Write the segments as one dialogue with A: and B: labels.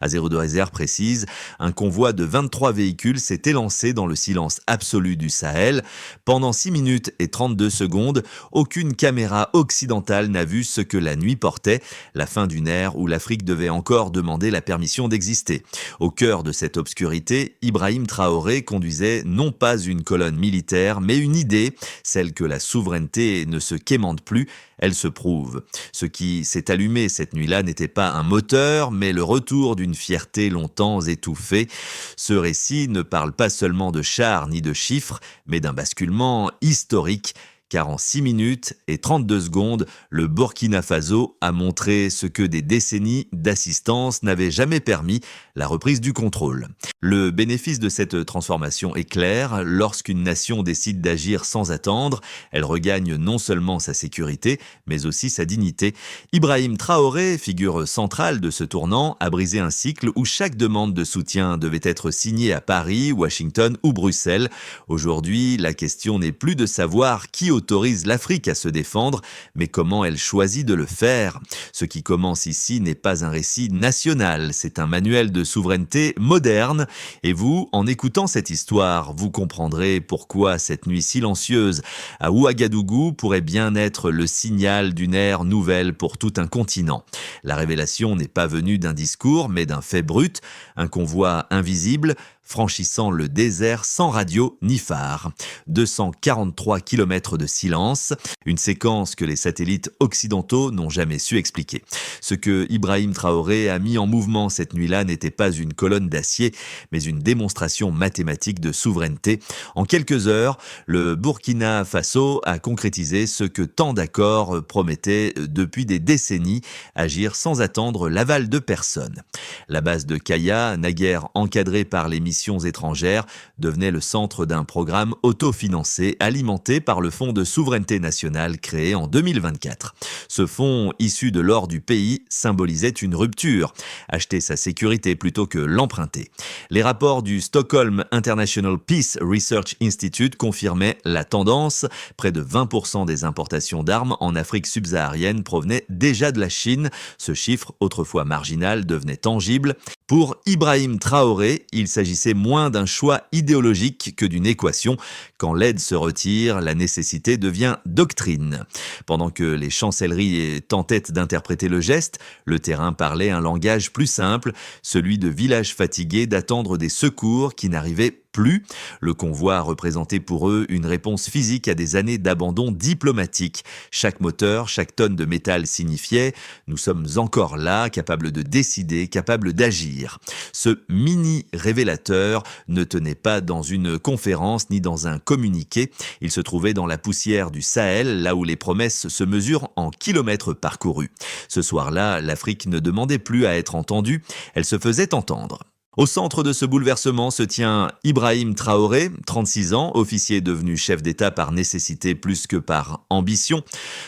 A: À Zéro de réserve précise, un convoi de 23 véhicules s'est élancé dans le silence absolu du Sahel. Pendant 6 minutes et 32 secondes, aucune caméra occidentale n'a vu ce que la nuit portait, la fin d'une ère où l'Afrique devait encore demander la permission d'exister. Au cœur de cette obscurité, Ibrahim Traoré conduisait non pas une colonne militaire, mais une idée, celle que la souveraineté ne se quémande plus, elle se prouve. Ce qui s'est allumé cette nuit-là n'était pas un moteur, mais le retour d'une fierté longtemps étouffée. Ce récit ne parle pas seulement de chars ni de chiffres, mais d'un basculement historique. Car en 6 minutes et 32 secondes, le Burkina Faso a montré ce que des décennies d'assistance n'avaient jamais permis, la reprise du contrôle. Le bénéfice de cette transformation est clair. Lorsqu'une nation décide d'agir sans attendre, elle regagne non seulement sa sécurité, mais aussi sa dignité. Ibrahim Traoré, figure centrale de ce tournant, a brisé un cycle où chaque demande de soutien devait être signée à Paris, Washington ou Bruxelles. Aujourd'hui, la question n'est plus de savoir qui autorise l'Afrique à se défendre, mais comment elle choisit de le faire. Ce qui commence ici n'est pas un récit national, c'est un manuel de souveraineté moderne. Et vous, en écoutant cette histoire, vous comprendrez pourquoi cette nuit silencieuse à Ouagadougou pourrait bien être le signal d'une ère nouvelle pour tout un continent. La révélation n'est pas venue d'un discours, mais d'un fait brut, un convoi invisible, franchissant le désert sans radio ni phare. 243 km de silence, une séquence que les satellites occidentaux n'ont jamais su expliquer. Ce que Ibrahim Traoré a mis en mouvement cette nuit-là n'était pas une colonne d'acier, mais une démonstration mathématique de souveraineté. En quelques heures, le Burkina Faso a concrétisé ce que tant d'accords promettaient depuis des décennies, agir sans attendre l'aval de personne. La base de Kaya, naguère encadrée par les missions étrangères, devenait le centre d'un programme autofinancé alimenté par le Fonds de souveraineté nationale créé en 2024. Ce fonds, issu de l'or du pays, symbolisait une rupture, acheter sa sécurité plutôt que l'emprunter. Les rapports du Stockholm International Peace Research Institute confirmaient la tendance. Près de 20% des importations d'armes en Afrique subsaharienne provenaient déjà de la Chine. Ce chiffre, autrefois marginal, devenait tangible. Pour Ibrahim Traoré, il s'agissait moins d'un choix idéologique que d'une équation. Quand l'aide se retire, la nécessité devient doctrine. Pendant que les chancelleries tentaient d'interpréter le geste, le terrain parlait un langage plus simple, celui de villages fatigués d'attendre des secours qui n'arrivaient plus. Le convoi représentait pour eux une réponse physique à des années d'abandon diplomatique. Chaque moteur, chaque tonne de métal signifiait « nous sommes encore là, capables de décider, capables d'agir ». Ce mini révélateur ne tenait pas dans une conférence ni dans un communiqué. Il se trouvait dans la poussière du Sahel, là où les promesses se mesurent en kilomètres parcourus. Ce soir-là, l'Afrique ne demandait plus à être entendue, elle se faisait entendre. Au centre de ce bouleversement se tient Ibrahim Traoré, 36 ans, officier devenu chef d'État par nécessité plus que par ambition.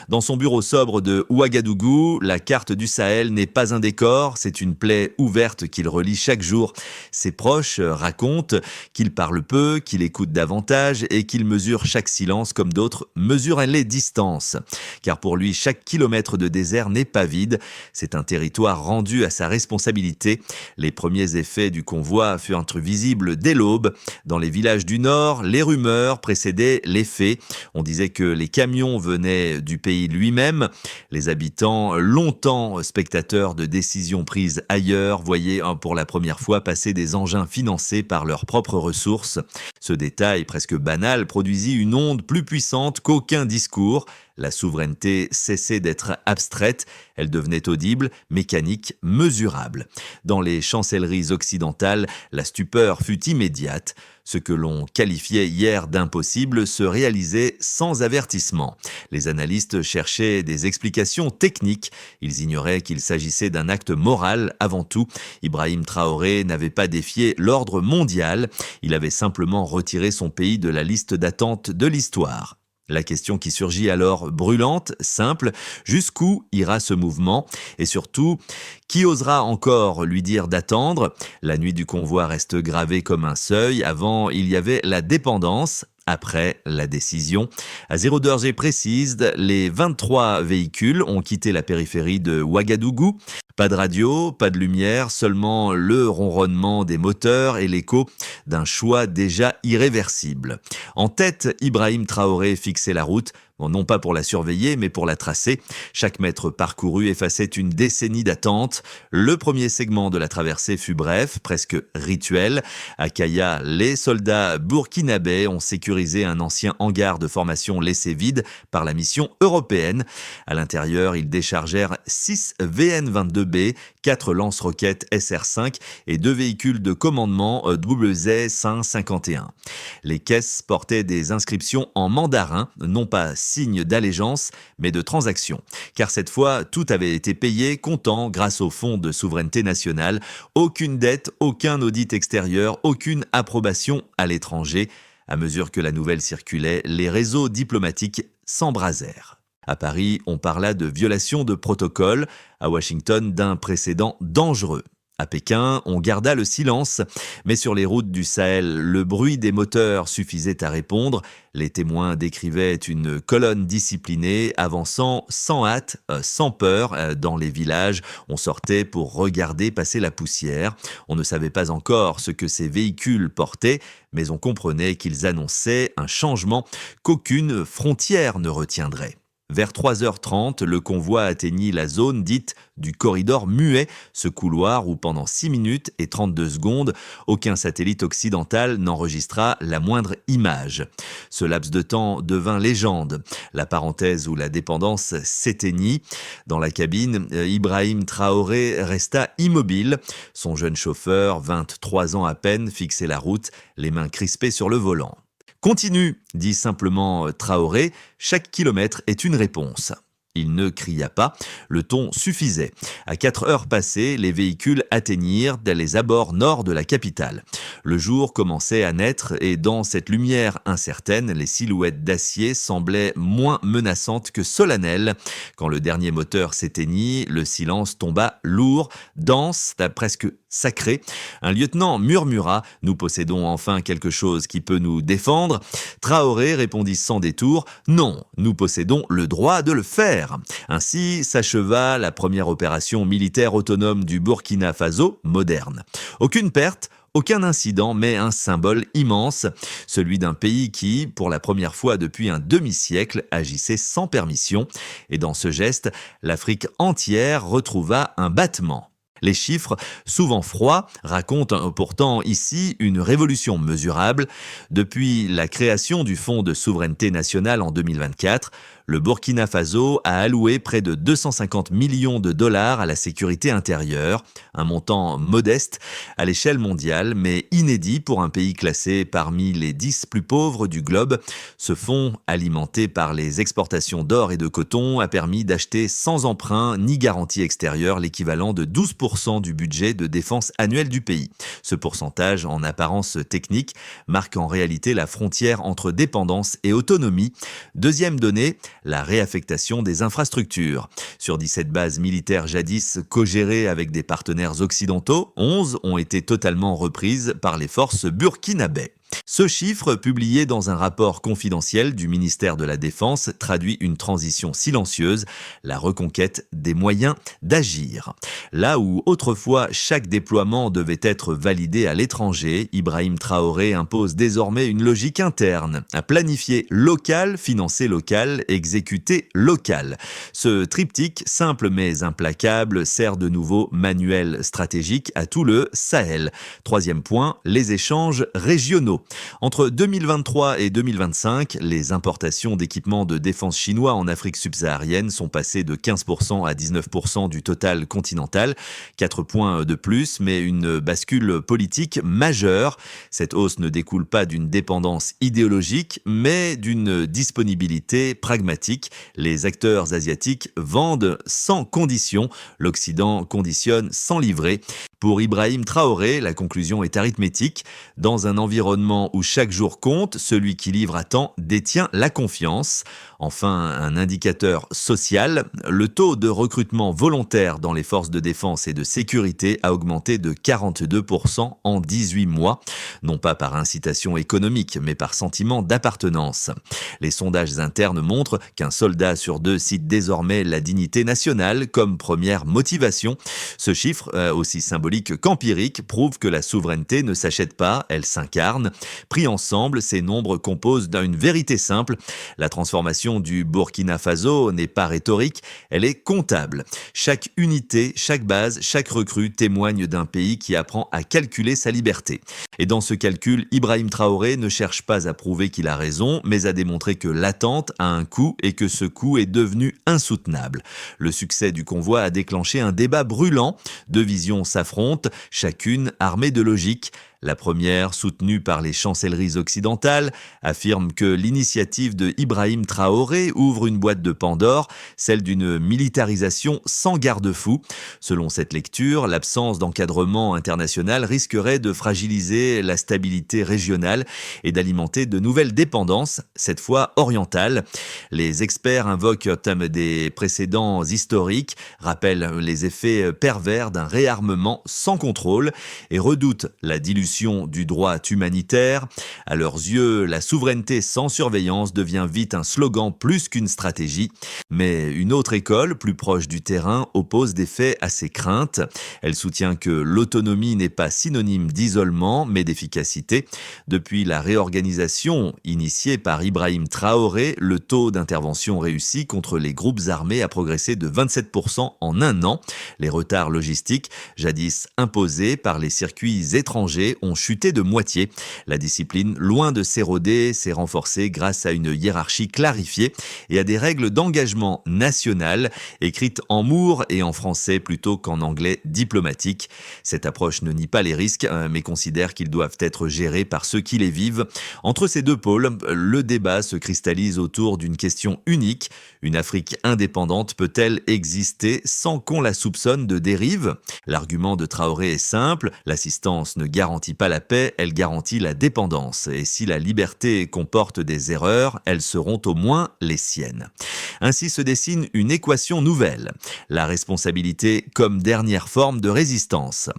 A: Dans son bureau sobre de Ouagadougou, la carte du Sahel n'est pas un décor, c'est une plaie ouverte qu'il relie chaque jour. Ses proches racontent qu'il parle peu, qu'il écoute davantage et qu'il mesure chaque silence comme d'autres mesurent les distances. Car pour lui, chaque kilomètre de désert n'est pas vide, c'est un territoire rendu à sa responsabilité. Les premiers effets du convoi furent visibles dès l'aube. Dans les villages du Nord, les rumeurs précédaient les faits. On disait que les camions venaient du pays lui-même. Les habitants, longtemps spectateurs de décisions prises ailleurs, voyaient pour la première fois passer des engins financés par leurs propres ressources. Ce détail presque banal produisit une onde plus puissante qu'aucun discours. La souveraineté cessait d'être abstraite, elle devenait audible, mécanique, mesurable. Dans les chancelleries occidentales, la stupeur fut immédiate. Ce que l'on qualifiait hier d'impossible se réalisait sans avertissement. Les analystes cherchaient des explications techniques. Ils ignoraient qu'il s'agissait d'un acte moral avant tout. Ibrahim Traoré n'avait pas défié l'ordre mondial. Il avait simplement retiré son pays de la liste d'attente de l'histoire. La question qui surgit alors brûlante, simple, jusqu'où ira ce mouvement? Et surtout, qui osera encore lui dire d'attendre? La nuit du convoi reste gravée comme un seuil. Avant, il y avait la dépendance. Après la décision. À 0h précise, les 23 véhicules ont quitté la périphérie de Ouagadougou. Pas de radio, pas de lumière, seulement le ronronnement des moteurs et l'écho d'un choix déjà irréversible. En tête, Ibrahim Traoré fixait la route. Bon, non pas pour la surveiller, mais pour la tracer. Chaque mètre parcouru effaçait une décennie d'attente. Le premier segment de la traversée fut bref, presque rituel. À Kaya, les soldats burkinabés ont sécurisé un ancien hangar de formation laissé vide par la mission européenne. À l'intérieur, ils déchargèrent 6 VN-22B, 4 lance-roquettes SR-5 et 2 véhicules de commandement WZ-551. Les caisses portaient des inscriptions en mandarin, non pas signe d'allégeance, mais de transaction. Car cette fois, tout avait été payé comptant grâce au fonds de souveraineté nationale. Aucune dette, aucun audit extérieur, aucune approbation à l'étranger. À mesure que la nouvelle circulait, les réseaux diplomatiques s'embrasèrent. À Paris, on parla de violation de protocole, à Washington d'un précédent dangereux. À Pékin, on garda le silence, mais sur les routes du Sahel, le bruit des moteurs suffisait à répondre. Les témoins décrivaient une colonne disciplinée avançant sans hâte, sans peur, dans les villages. On sortait pour regarder passer la poussière. On ne savait pas encore ce que ces véhicules portaient, mais on comprenait qu'ils annonçaient un changement qu'aucune frontière ne retiendrait. Vers 3h30, le convoi atteignit la zone dite du corridor muet, ce couloir où pendant 6 minutes et 32 secondes, aucun satellite occidental n'enregistra la moindre image. Ce laps de temps devint légende, la parenthèse où la dépendance s'éteignit. Dans la cabine, Ibrahim Traoré resta immobile. Son jeune chauffeur, 23 ans à peine, fixait la route, les mains crispées sur le volant. « Continue », dit simplement Traoré, « chaque kilomètre est une réponse ». Il ne cria pas, le ton suffisait. À 4 heures passées, les véhicules atteignirent les abords nord de la capitale. Le jour commençait à naître et dans cette lumière incertaine, les silhouettes d'acier semblaient moins menaçantes que solennelles. Quand le dernier moteur s'éteignit, le silence tomba lourd, dense, presque sacré. Un lieutenant murmura « Nous possédons enfin quelque chose qui peut nous défendre ». Traoré répondit sans détour « Non, nous possédons le droit de le faire ». Ainsi s'acheva la première opération militaire autonome du Burkina Faso moderne. Aucune perte, aucun incident, mais un symbole immense, celui d'un pays qui, pour la première fois depuis un demi-siècle, agissait sans permission. Et dans ce geste, l'Afrique entière retrouva un battement. Les chiffres, souvent froids, racontent pourtant ici une révolution mesurable. Depuis la création du Fonds de souveraineté nationale en 2024, le Burkina Faso a alloué près de 250 millions de dollars à la sécurité intérieure, un montant modeste à l'échelle mondiale, mais inédit pour un pays classé parmi les 10 plus pauvres du globe. Ce fonds, alimenté par les exportations d'or et de coton, a permis d'acheter sans emprunt ni garantie extérieure l'équivalent de 12% du budget de défense annuel du pays. Ce pourcentage, en apparence technique, marque en réalité la frontière entre dépendance et autonomie. Deuxième donnée, la réaffectation des infrastructures. Sur 17 bases militaires jadis co-gérées avec des partenaires occidentaux, 11 ont été totalement reprises par les forces burkinabais. Ce chiffre, publié dans un rapport confidentiel du ministère de la Défense, traduit une transition silencieuse, la reconquête des moyens d'agir. Là où autrefois chaque déploiement devait être validé à l'étranger, Ibrahim Traoré impose désormais une logique interne, à planifier local, financer local, exécuter local. Ce triptyque, simple mais implacable, sert de nouveau manuel stratégique à tout le Sahel. Troisième point, les échanges régionaux. Entre 2023 et 2025, les importations d'équipements de défense chinois en Afrique subsaharienne sont passées de 15% à 19% du total continental. 4 points de plus, mais une bascule politique majeure. Cette hausse ne découle pas d'une dépendance idéologique, mais d'une disponibilité pragmatique. Les acteurs asiatiques vendent sans condition, l'Occident conditionne sans livrer. Pour Ibrahim Traoré, la conclusion est arithmétique. Dans un environnement environnement où chaque jour compte, celui qui livre à temps détient la confiance. Enfin, un indicateur social, le taux de recrutement volontaire dans les forces de défense et de sécurité a augmenté de 42% en 18 mois, non pas par incitation économique, mais par sentiment d'appartenance. Les sondages internes montrent qu'un soldat sur deux cite désormais la dignité nationale comme première motivation. Ce chiffre, aussi symbolique qu'empirique, prouve que la souveraineté ne s'achète pas, elle s'incarne. Pris ensemble, ces nombres composent d'une vérité simple. La transformation du Burkina Faso n'est pas rhétorique, elle est comptable. Chaque unité, chaque base, chaque recrue témoigne d'un pays qui apprend à calculer sa liberté. Et dans ce calcul, Ibrahim Traoré ne cherche pas à prouver qu'il a raison, mais à démontrer que l'attente a un coût et que ce coût est devenu insoutenable. Le succès du convoi a déclenché un débat brûlant. Deux visions s'affrontent, chacune armée de logique. La première, soutenue par les chancelleries occidentales, affirme que l'initiative de Ibrahim Traoré ouvre une boîte de Pandore, celle d'une militarisation sans garde-fou. Selon cette lecture, l'absence d'encadrement international risquerait de fragiliser la stabilité régionale et d'alimenter de nouvelles dépendances, cette fois orientales. Les experts invoquent des précédents historiques, rappellent les effets pervers d'un réarmement sans contrôle et redoutent la dilution du droit humanitaire. À leurs yeux, la souveraineté sans surveillance devient vite un slogan plus qu'une stratégie. Mais une autre école, plus proche du terrain, oppose des faits à ces craintes. Elle soutient que l'autonomie n'est pas synonyme d'isolement, mais d'efficacité. Depuis la réorganisation initiée par Ibrahim Traoré, le taux d'intervention réussi contre les groupes armés a progressé de 27% en un an. Les retards logistiques, jadis imposés par les circuits étrangers, ont chuté de moitié. La discipline, loin de s'éroder, s'est renforcée grâce à une hiérarchie clarifiée et à des règles d'engagement national, écrites en moore et en français plutôt qu'en anglais diplomatique. Cette approche ne nie pas les risques, mais considère qu'ils doivent être gérés par ceux qui les vivent. Entre ces deux pôles, le débat se cristallise autour d'une question unique. Une Afrique indépendante peut-elle exister sans qu'on la soupçonne de dérive ? L'argument de Traoré est simple, l'assistance ne garantit pas la paix, elle garantit la dépendance. Et si la liberté comporte des erreurs, elles seront au moins les siennes. Ainsi se dessine une équation nouvelle. La responsabilité comme dernière forme de résistance.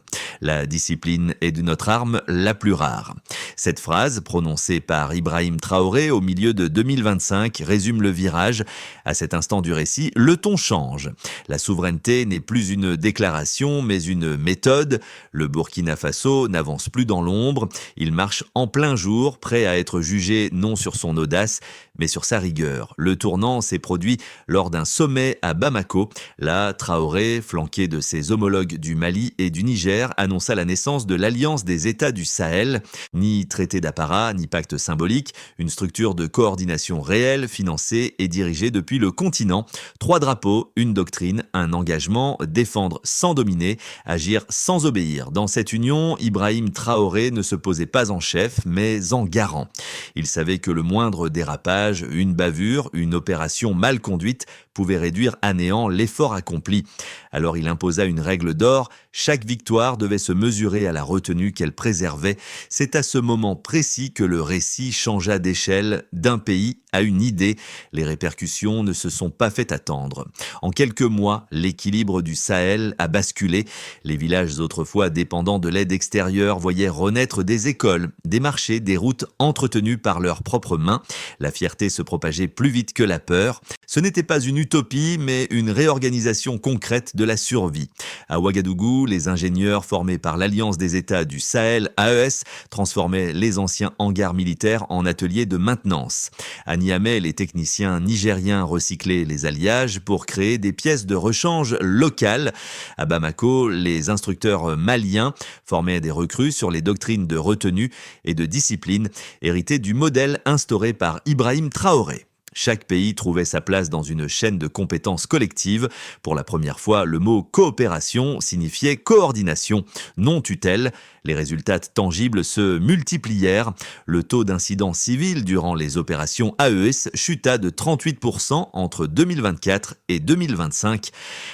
A: La discipline est de notre arme la plus rare. Cette phrase, prononcée par Ibrahim Traoré au milieu de 2025, résume le virage. À cet instant du récit, le ton change. La souveraineté n'est plus une déclaration, mais une méthode. Le Burkina Faso n'avance plus dans l'ombre. Il marche en plein jour, prêt à être jugé non sur son audace, mais sur sa rigueur. Le tournant s'est produit lors d'un sommet à Bamako. Là, Traoré, flanqué de ses homologues du Mali et du Niger, annonça la naissance de l'Alliance des États du Sahel. Ni traité d'apparat, ni pacte symbolique, une structure de coordination réelle, financée et dirigée depuis le continent. 3 drapeaux, une doctrine, un engagement, défendre sans dominer, agir sans obéir. Dans cette union, Ibrahim Traoré ne se posait pas en chef, mais en garant. Il savait que le moindre dérapage, une bavure, une opération mal conduite pouvait réduire à néant l'effort accompli. Alors il imposa une règle d'or, chaque victoire devait se mesurer à la retenue qu'elle préservait. C'est à ce moment précis que le récit changea d'échelle d'un pays à une idée. Les répercussions ne se sont pas fait attendre. En quelques mois, l'équilibre du Sahel a basculé. Les villages autrefois dépendant de l'aide extérieure voyaient renaître des écoles, des marchés, des routes entretenues par leurs propres mains. La fierté se propageait plus vite que la peur. Ce n'était pas une utopie, mais une réorganisation concrète de la survie. À Ouagadougou, les ingénieurs formés par l'Alliance des États du Sahel, AES, transformaient les anciens hangars militaires en ateliers de maintenance. À Niamey, les techniciens nigériens recyclaient les alliages pour créer des pièces de rechange locales. À Bamako, les instructeurs maliens formaient des recrues sur les doctrines de retenue et de discipline, héritées du modèle instauré par Ibrahim Traoré. Chaque pays trouvait sa place dans une chaîne de compétences collectives. Pour la première fois, le mot coopération signifiait coordination, non tutelle. Les résultats tangibles se multiplièrent. Le taux d'incidents civils durant les opérations AES chuta de 38% entre 2024 et 2025.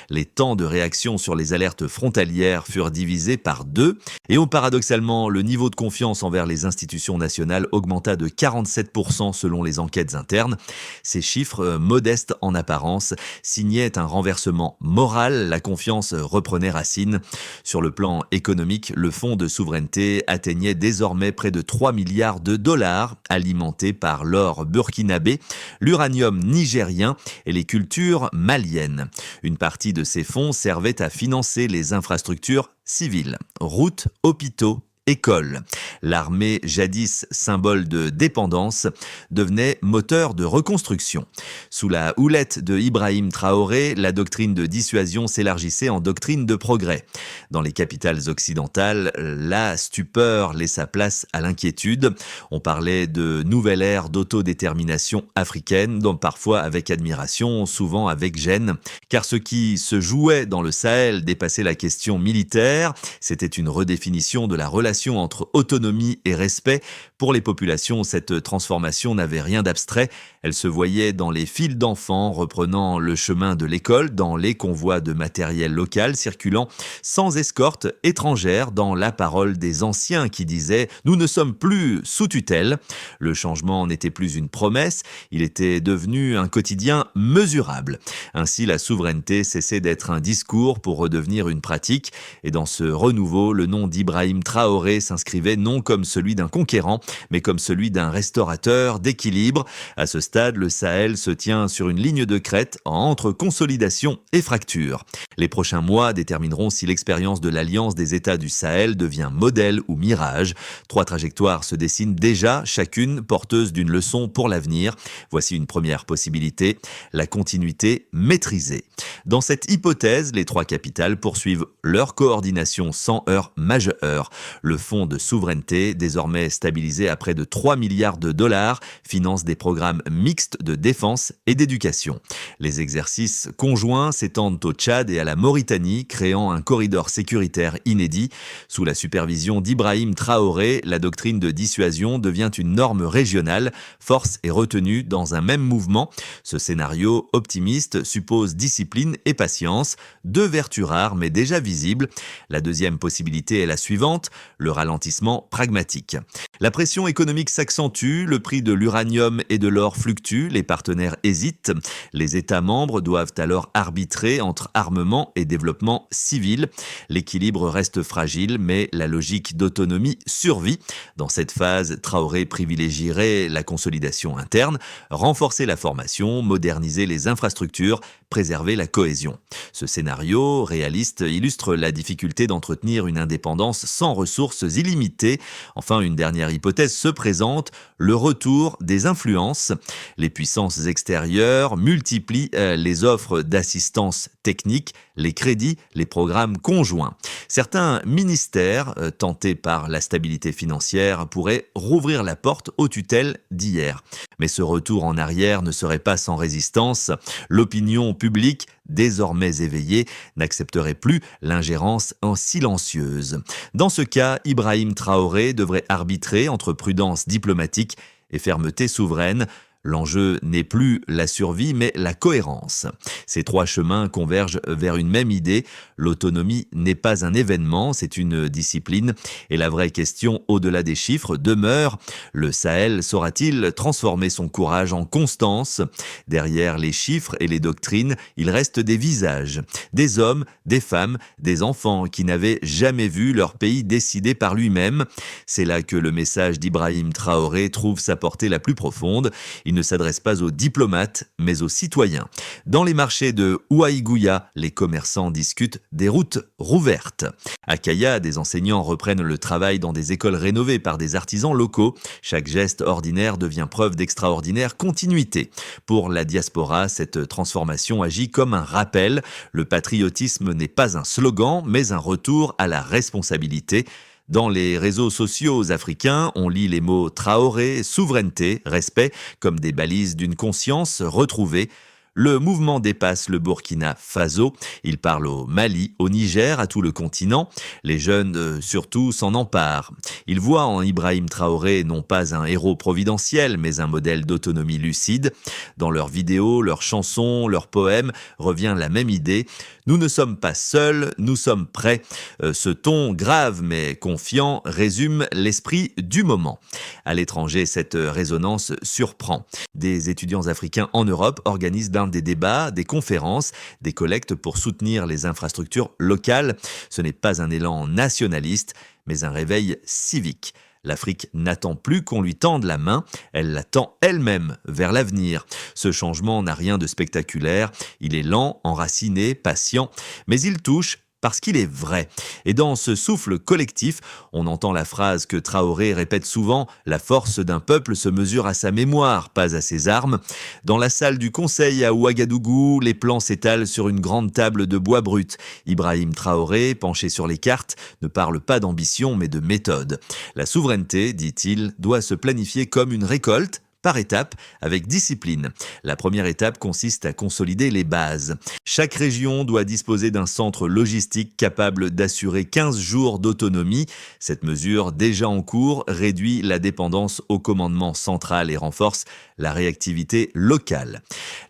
A: Les temps de réaction sur les alertes frontalières furent divisés par 2. Et paradoxalement, le niveau de confiance envers les institutions nationales augmenta de 47% selon les enquêtes internes. Ces chiffres, modestes en apparence, signaient un renversement moral. La confiance reprenait racine. Sur le plan économique, le fonds de souveraineté atteignait désormais près de 3 milliards de dollars, alimentés par l'or burkinabé, l'uranium nigérien et les cultures maliennes. Une partie de ces fonds servait à financer les infrastructures civiles, routes, hôpitaux, écoles. L'armée, jadis symbole de dépendance, devenait moteur de reconstruction. Sous la houlette de Ibrahim Traoré, la doctrine de dissuasion s'élargissait en doctrine de progrès. Dans les capitales occidentales, la stupeur laissa place à l'inquiétude. On parlait de nouvelle ère d'autodétermination africaine, donc parfois avec admiration, souvent avec gêne, car ce qui se jouait dans le Sahel dépassait la question militaire. C'était une redéfinition de la relation entre autonomie et respect. Pour les populations, cette transformation n'avait rien d'abstrait. Elle se voyait dans les files d'enfants reprenant le chemin de l'école, dans les convois de matériel local circulant sans escorte étrangère, dans la parole des anciens qui disaient « Nous ne sommes plus sous tutelle ». Le changement n'était plus une promesse, il était devenu un quotidien mesurable. Ainsi, la souveraineté cessait d'être un discours pour redevenir une pratique. Et dans ce renouveau, le nom d'Ibrahim Traoré s'inscrivait non comme celui d'un conquérant, mais comme celui d'un restaurateur d'équilibre. À ce stade, le Sahel se tient sur une ligne de crête entre consolidation et fracture. Les prochains mois détermineront si l'expérience de l'Alliance des États du Sahel devient modèle ou mirage. 3 trajectoires se dessinent déjà, chacune porteuse d'une leçon pour l'avenir. Voici une première possibilité, la continuité maîtrisée. Dans cette hypothèse, les 3 capitales poursuivent leur coordination sans heurts majeurs. Le fonds de souveraineté, désormais stabilisé à près de 3 milliards de dollars, finance des programmes mixtes de défense et d'éducation. Les exercices conjoints s'étendent au Tchad et à la Mauritanie, créant un corridor sécuritaire inédit. Sous la supervision d'Ibrahim Traoré, la doctrine de dissuasion devient une norme régionale. Force est retenue dans un même mouvement. Ce scénario optimiste suppose discipline et patience, 2 vertus rares mais déjà visibles. La deuxième possibilité est la suivante, le ralentissement pragmatique. La pression économique s'accentue, le prix de l'uranium et de l'or fluctue, les partenaires hésitent. Les États membres doivent alors arbitrer entre armement et développement civil. L'équilibre reste fragile, mais la logique d'autonomie survit. Dans cette phase, Traoré privilégierait la consolidation interne, renforcer la formation, moderniser les infrastructures, préserver la cohésion. Ce scénario réaliste illustre la difficulté d'entretenir une indépendance sans ressources illimitées. Enfin, une dernière hypothèse se présente, le retour des influences. Les puissances extérieures multiplient les offres d'assistance technique, les crédits, les programmes conjoints. Certains ministères, tentés par la stabilité financière, pourraient rouvrir la porte aux tutelles d'hier. Mais ce retour en arrière ne serait pas sans résistance. L'opinion publique, désormais éveillée, n'accepterait plus l'ingérence silencieuse. Dans ce cas, Ibrahim Traoré devrait arbitrer entre prudence diplomatique et fermeté souveraine. L'enjeu n'est plus la survie, mais la cohérence. Ces 3 chemins convergent vers une même idée. L'autonomie n'est pas un événement, c'est une discipline. Et la vraie question, au-delà des chiffres, demeure. Le Sahel saura-t-il transformer son courage en constance? Derrière les chiffres et les doctrines, il reste des visages. Des hommes, des femmes, des enfants qui n'avaient jamais vu leur pays décidé par lui-même. C'est là que le message d'Ibrahim Traoré trouve sa portée la plus profonde. Il ne s'adresse pas aux diplomates, mais aux citoyens. Dans les marchés de Ouaïgouya, les commerçants discutent des routes rouvertes. À Kaya, des enseignants reprennent le travail dans des écoles rénovées par des artisans locaux. Chaque geste ordinaire devient preuve d'extraordinaire continuité. Pour la diaspora, cette transformation agit comme un rappel. Le patriotisme n'est pas un slogan, mais un retour à la responsabilité. Dans les réseaux sociaux africains, on lit les mots Traoré, souveraineté, respect comme des balises d'une conscience retrouvée. Le mouvement dépasse le Burkina Faso. Il parle au Mali, au Niger, à tout le continent. Les jeunes, surtout, s'en emparent. Ils voient en Ibrahim Traoré non pas un héros providentiel, mais un modèle d'autonomie lucide. Dans leurs vidéos, leurs chansons, leurs poèmes, revient la même idée. Nous ne sommes pas seuls, nous sommes prêts. Ce ton grave mais confiant résume l'esprit du moment. À l'étranger, cette résonance surprend. Des étudiants africains en Europe organisent des débats, des conférences, des collectes pour soutenir les infrastructures locales. Ce n'est pas un élan nationaliste, mais un réveil civique. L'Afrique n'attend plus qu'on lui tende la main, elle la tend elle-même vers l'avenir. Ce changement n'a rien de spectaculaire, il est lent, enraciné, patient, mais il touche parce qu'il est vrai. Et dans ce souffle collectif, on entend la phrase que Traoré répète souvent, « La force d'un peuple se mesure à sa mémoire, pas à ses armes ». Dans la salle du conseil à Ouagadougou, les plans s'étalent sur une grande table de bois brut. Ibrahim Traoré, penché sur les cartes, ne parle pas d'ambition mais de méthode. La souveraineté, dit-il, doit se planifier comme une récolte, par étapes, avec discipline. La première étape consiste à consolider les bases. Chaque région doit disposer d'un centre logistique capable d'assurer 15 jours d'autonomie. Cette mesure, déjà en cours, réduit la dépendance au commandement central et renforce la réactivité locale.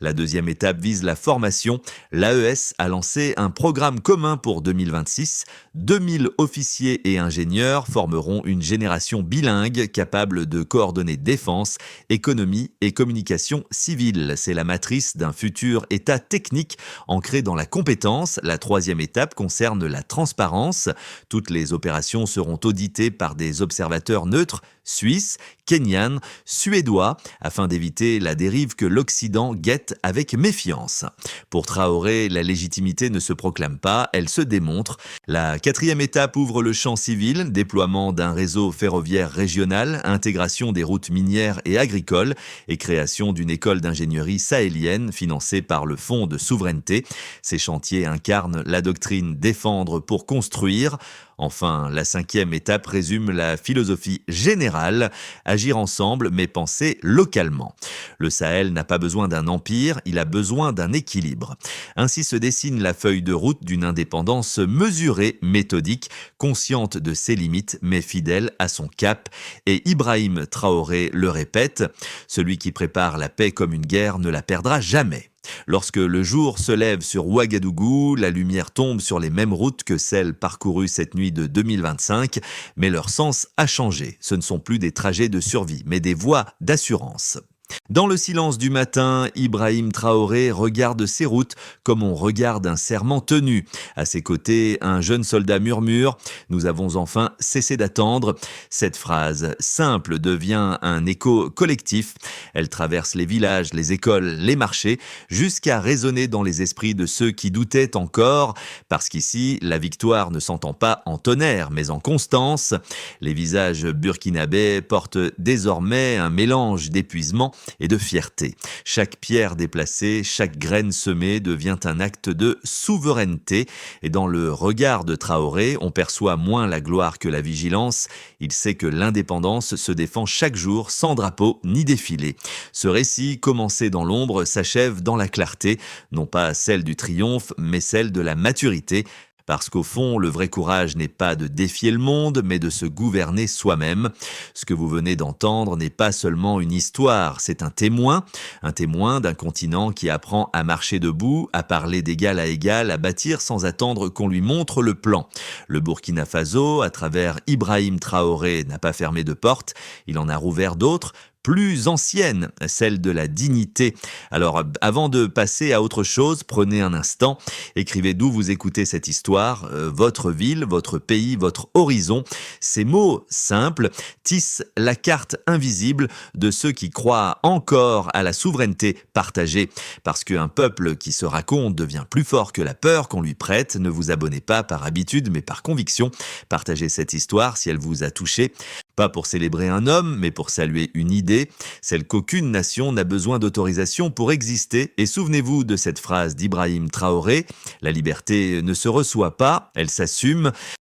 A: La deuxième étape vise la formation. L'AES a lancé un programme commun pour 2026. 2000 officiers et ingénieurs formeront une génération bilingue capable de coordonner défense, économie et communication civile. C'est la matrice d'un futur état technique ancré dans la compétence. La troisième étape concerne la transparence. Toutes les opérations seront auditées par des observateurs neutres, suisses, kenyans, suédois, afin d'éviter la dérive que l'Occident guette avec méfiance. Pour Traoré, la légitimité ne se proclame pas, elle se démontre. La quatrième étape ouvre le champ civil, déploiement d'un réseau ferroviaire régional, intégration des routes minières et agricoles et création d'une école d'ingénierie sahélienne financée par le Fonds de souveraineté. Ces chantiers incarnent la doctrine défendre pour construire. Enfin, la cinquième étape résume la philosophie générale, agir ensemble mais penser localement. Le Sahel n'a pas besoin d'un empire, il a besoin d'un équilibre. Ainsi se dessine la feuille de route d'une indépendance mesurée, méthodique, consciente de ses limites mais fidèle à son cap. Et Ibrahim Traoré le répète, celui qui prépare la paix comme une guerre ne la perdra jamais. Lorsque le jour se lève sur Ouagadougou, la lumière tombe sur les mêmes routes que celles parcourues cette nuit de 2025, mais leur sens a changé. Ce ne sont plus des trajets de survie, mais des voies d'assurance. Dans le silence du matin, Ibrahim Traoré regarde ses routes comme on regarde un serment tenu. À ses côtés, un jeune soldat murmure « Nous avons enfin cessé d'attendre ». Cette phrase simple devient un écho collectif. Elle traverse les villages, les écoles, les marchés, jusqu'à résonner dans les esprits de ceux qui doutaient encore, parce qu'ici, la victoire ne s'entend pas en tonnerre, mais en constance. Les visages burkinabés portent désormais un mélange d'épuisement et de fierté. Chaque pierre déplacée, chaque graine semée devient un acte de souveraineté. Et dans le regard de Traoré, on perçoit moins la gloire que la vigilance. Il sait que l'indépendance se défend chaque jour sans drapeau ni défilé. Ce récit, commencé dans l'ombre, s'achève dans la clarté, non pas celle du triomphe, mais celle de la maturité. Parce qu'au fond, le vrai courage n'est pas de défier le monde, mais de se gouverner soi-même. Ce que vous venez d'entendre n'est pas seulement une histoire, c'est un témoin d'un continent qui apprend à marcher debout, à parler d'égal à égal, à bâtir sans attendre qu'on lui montre le plan. Le Burkina Faso, à travers Ibrahim Traoré, n'a pas fermé de porte, il en a rouvert d'autres, plus ancienne, celle de la dignité. Alors, avant de passer à autre chose, prenez un instant, écrivez d'où vous écoutez cette histoire, votre ville, votre pays, votre horizon. Ces mots simples tissent la carte invisible de ceux qui croient encore à la souveraineté partagée. Parce qu'un peuple qui se raconte devient plus fort que la peur qu'on lui prête. Ne vous abonnez pas par habitude, mais par conviction. Partagez cette histoire si elle vous a touché. Pas pour célébrer un homme, mais pour saluer une idée, celle qu'aucune nation n'a besoin d'autorisation pour exister. Et souvenez-vous de cette phrase d'Ibrahim Traoré, « La liberté ne se reçoit pas, elle s'assume ».